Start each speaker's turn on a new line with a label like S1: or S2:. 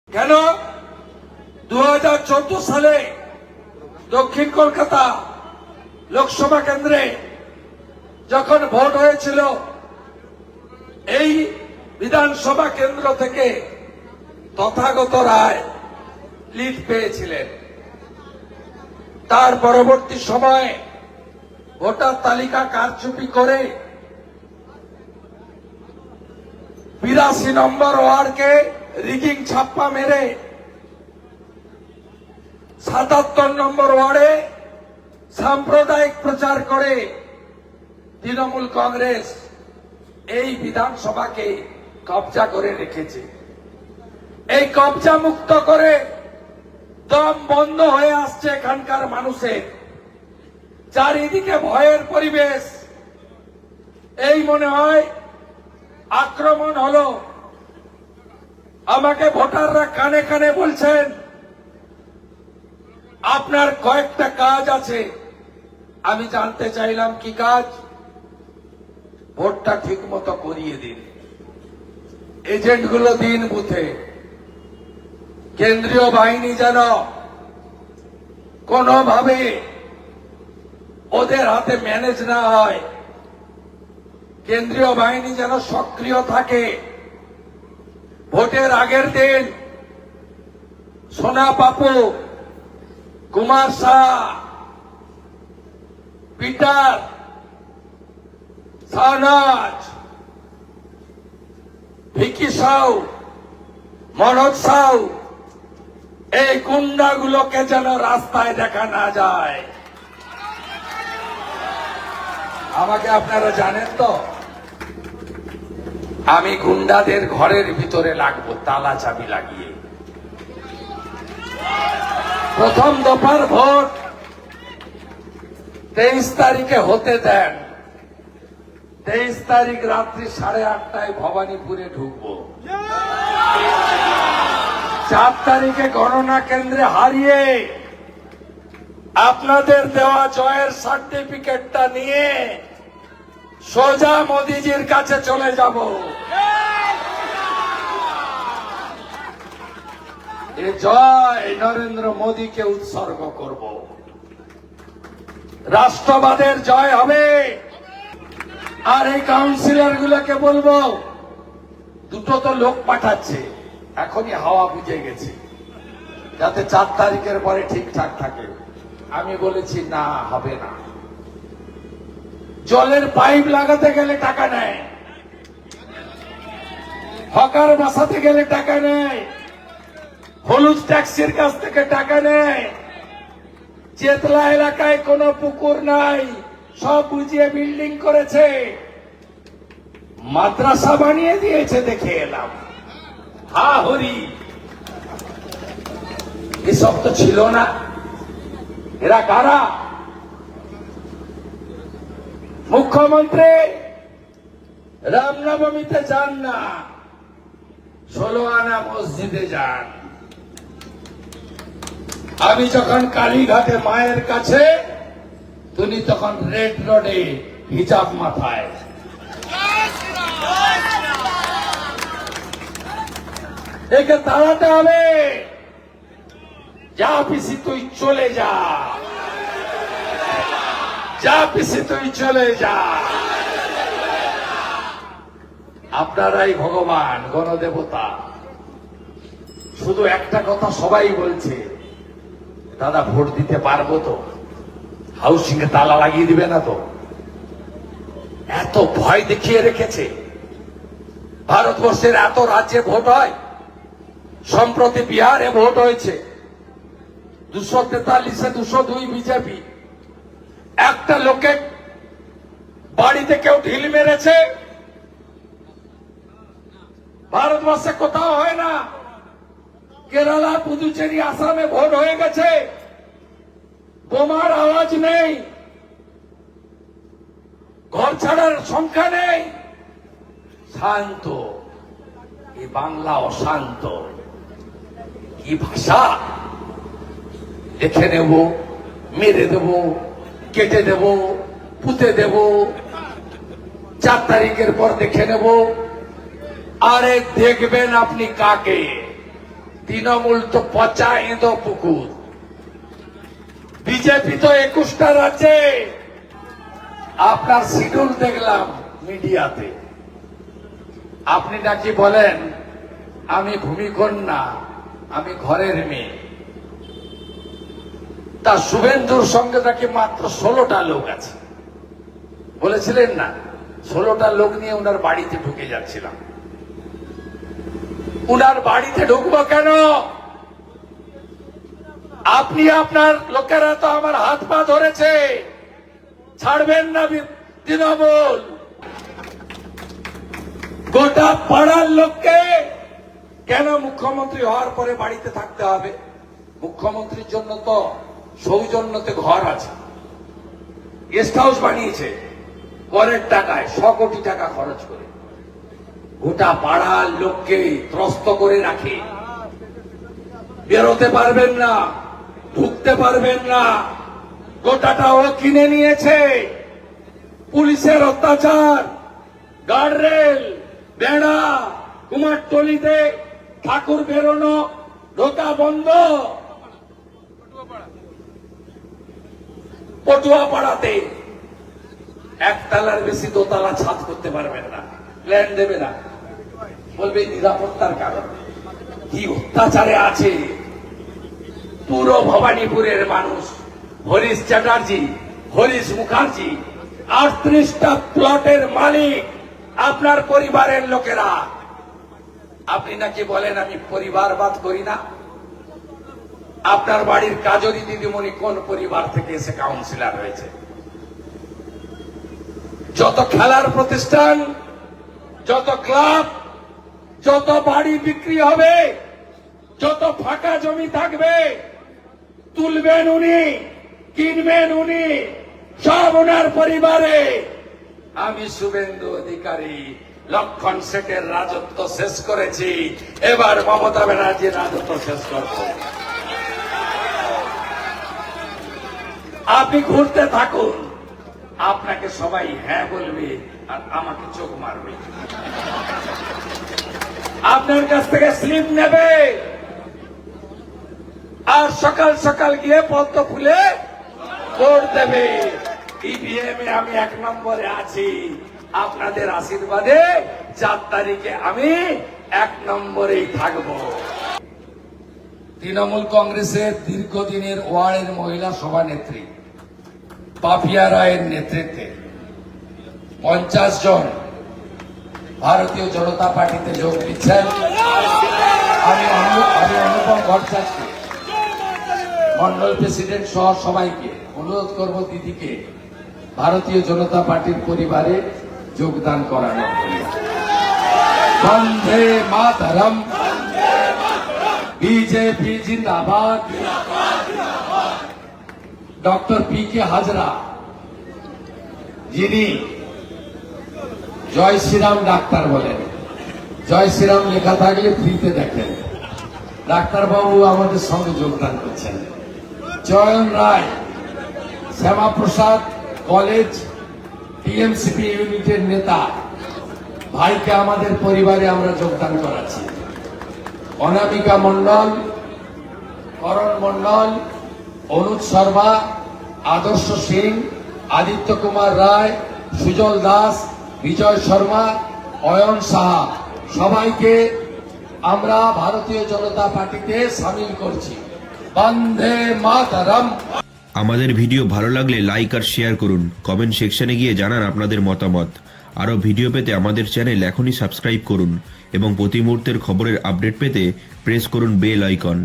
S1: কেন 2014 সালে দক্ষিণ কলকাতা লোকসভা কেন্দ্রে যখন ভোট হয়েছিল, এই বিধানসভা কেন্দ্র থেকে তথাগত রায় লিড পেয়েছিলেন। তার পরবর্তী সময়ে ভোটার তালিকা কারচুপি করে 82 নম্বর ওয়ার্ডকে রিগিং ছাপ্পা মেরে 77 নম্বর ওয়ার্ডে সাম্প্রদায়িক প্রচার করে তৃণমূল কংগ্রেস এই বিধানসভাকে কবজা করে রেখেছে। এই কবজা মুক্ত করে দম বন্ধ হয়ে আসছে এখানকার মানুষের। চারিদিকে ভয়ের পরিবেশ। এই মনে হয় আক্রমণ হলো। আমাকে ভোটাররা কানে কানে বলছেন, আপনার কয়েকটা কাজ আছে। আমি জানতে চাইলাম কি কাজ? ভোটটা ঠিক মতো করিয়ে দিন, এজেন্টগুলো দিন বুথে, কেন্দ্রীয় বাহিনী যেন কোনোভাবে ওদের হাতে ম্যানেজ না হয়, কেন্দ্রীয় বাহিনী যেন সক্রিয় থাকে। ভোটের আগের দিন সোনা পাপু, কুমার শাহ, পিটার, শাহনাজ, ভিকি সাউ, মনোজ সাউ, এই গুন্ডাগুলোকে যেন রাস্তায় দেখা না যায়। আমাকে আপনারা জানেন তো, আমি গুন্ডাদের ঘরের ভিতরে লাগবো তালা চাবি লাগিয়ে। প্রথম দফার ভোট 23 তারিখে হতে দেন। 23 তারিখ রাত্রি 8:30টায় ভবানীপুরে ঢুকবো। 4 তারিখে গণনা কেন্দ্রে হারিয়ে আপনাদের দেওয়া জয়ের সার্টিফিকেটটা নিয়ে সোজা মোদিজির কাছে চলে যাব। এ জয় নরেন্দ্র মোদীকে উৎসর্গ করব। রাষ্ট্রবাদের জয় হবে। আর এই কাউন্সিলর গুলোকে বলবো, দুটো তো লোক পাঠাচ্ছে, এখনই হাওয়া বুঝে গেছে, যাতে 4 তারিখের পরে ঠিকঠাক থাকে। আমি বলেছি না, হবে না। জলের পাইপ লাগাতে গেলে টাকা নেয়, হকার বসাতে গেলে টাকা নেয়, হলুদ ট্যাক্সির কাছ থেকে টাকা নেয়। চেতলা এলাকায় কোনো পুকুর নাই, সব বুঝিয়ে বিল্ডিং করেছে, মাদ্রাসা বানিয়ে দিয়েছে। দেখে এলাম, হা হরি, এসব তো ছিল না। এরা কারা? মুখ্যমন্ত্রী রামনবমীতে যান না, 16 আনা মসজিদে যান। আমি যখন কালীঘাটে মায়ের কাছে, তুমি তখন রেড রোডে হিজাব মাথায়। একে তাড়াতে হবে। যা পিসি তুই চলে যা, যা পিসি তুই চলে যা। আপনারাই ভগবান, গণদেবতা। শুধু একটা কথা সবাই বলছে, দাদা ভোট দিতে পারবো তো? হাউসিং এ তালা লাগিয়ে দিবে না তো? এত ভয় দেখিয়ে রেখেছে। ভারতবর্ষের এত রাজ্যে ভোট হয়, সম্প্রতি বিহারে ভোট হয়েছে, 243-এ 202 বিজেপি। একটা লোকের বাড়িতে কেউ ঢিল মেরেছে, ভারতবর্ষে কোথাও হয় না। কেরালা, পুদুচেরি, আসামে ভোট হয়ে গেছে, বোমার আওয়াজ নেই, ঘর ছাড়ার সংখ্যা নেই, শান্ত। এই বাংলা অশান্ত। কি ভাষা! দেখে নেব, মেরে দেব, কেটে দেব, পুঁতে দেব, 4 তারিখের পর দেখে নেব। আরে দেখবেন আপনি কাকে। তৃণমূল তো পচা এঁদো পুকুর, বিজেপি তো 21টা রাজ্যে। আপনার শিডিউল দেখলাম মিডিয়াতে, আপনি নাকি বলেন আমি ভূমিকন্যা, আমি ঘরের মেয়ে। তা শুভেন্দুর সঙ্গে নাকি মাত্র 16টা লোক আছে বলেছিলেন না? 16টা লোক নিয়ে উনার বাড়িতে ঢুকে যাচ্ছিলাম। উনার বাড়িতে ঢুকবো কেন? আপনি আপনার লোকেরা তো আমার হাত পা ধরেছে, ছাড়বেন না তৃণমূল। গোটা পাড়ার লোককে কেন মুখ্যমন্ত্রী হওয়ার পরে বাড়িতে থাকতে হবে? মুখ্যমন্ত্রীর জন্য তো সৌজন্যতে ঘর আছে, গেস্ট হাউস বানিয়েছে পরের টাকায় 100 কোটি টাকা খরচ করে। গোটা পাড়ার লোককে ত্রস্ত করে রাখে, বেরোতে পারবেন না, ঢুকতে পারবেন না। গোটাটাও কিনে নিয়েছে। পুলিশের অত্যাচার, গার্ডরেল, বেড়া, কুমারটুলিতে ঠাকুর বেরোনো, ঢোকা বন্ধ। পটুয়াপাড়াতে একতলার বেশি দোতলা ছাদ করতে পারবেন না, প্ল্যান দেবে না, বলবে নিরাপত্তার কারণ। কি অত্যাচারে আছে পুরো ভবানীপুরের মানুষ। হরিশ চ্যাটার্জি, হরিশ মুখার্জি 38টা প্লটের মালিক আপনার পরিবারের লোকেরা। আপনি নাকি বলেন আমি পরিবারবাদ করি না। আপনার বাড়ির কাজরি দিদিমণি কোন পরিবার থেকে এসে কাউন্সিলর হয়েছে? যত খেলার প্রতিষ্ঠান, যত ক্লাব, যত বাড়ি বিক্রি হবে, যত ফাঁকা জমি থাকবে, তুলবেন উনি, কিনবেন উনি, সব ওনার পরিবারে। আমি শুভেন্দু অধিকারী লক্ষণ শেঠের রাজত্ব শেষ করেছি, এবার মমতা ব্যানার্জির রাজত্ব শেষ করব। আপনি ঘুরতে থাকুন, আপনাকে সবাই হ্যাঁ বলবে আর আমাকে চোখ মারবে। আপনার কাছ থেকে স্লিপ নেবে আর সকাল সকাল গিয়ে পদ্ম ফুলে ভোট দেবে। ইভিএম এ আমি 1 নম্বরে আছি, আপনাদের আশীর্বাদে 4 তারিখে আমি 1 নম্বরেই থাকব। তৃণমূল কংগ্রেসের দীর্ঘদিনের ওয়ার্ডের মহিলা সভানেত্রী পাপিয়া রায়ের নেতৃত্বে 50 জন ভারতীয় জনতা পার্টিতে যোগ দিচ্ছেন। আমি অনুপম ভট্টাচার্যকে, মন্ডল প্রেসিডেন্ট সহ সবাইকে অনুরোধ করব দিদিকে ভারতীয় জনতা পার্টির পরিবারে যোগদান করানোর জন্য। বন্দে মাতরম, বিজেপি জিন্দাবাদ। Doctor PK. হাজরা, যিনি জয় শ্রীরাম ডাক্তার বলেন, জয় শ্রীরাম লেখা থাকলে ফ্রিতে দেখেন, ডাক্তারবাবু আমাদের সঙ্গে যোগদান করছেন। চয়ন রায়, শ্যামাপ্রসাদ কলেজ টিএমসিপি ইউনিটের নেতা, ভাইকে আমাদের পরিবারে আমরা যোগদান করাচ্ছি। অনামিকা মন্ডল, করণ মন্ডল, অনুজ শর্মা, আদর্শ সিং, আদিত্য কুমার রায়, সুজল দাস, বিজয় শর্মা, অয়ন সাহা, সবাইকে আমরা ভারতীয় জনতা পার্টিতে সামিল করছি। বন্দে মাতরম।
S2: আমাদের ভিডিও ভালো লাগলে লাইক আর শেয়ার করুন, কমেন্ট সেকশনে গিয়ে জানান আপনাদের মতামত। আরও ভিডিও পেতে আমাদের চ্যানেল এখনই সাবস্ক্রাইব করুন এবং প্রতি মুহূর্তের খবরের আপডেট পেতে প্রেস করুন বেল আইকন।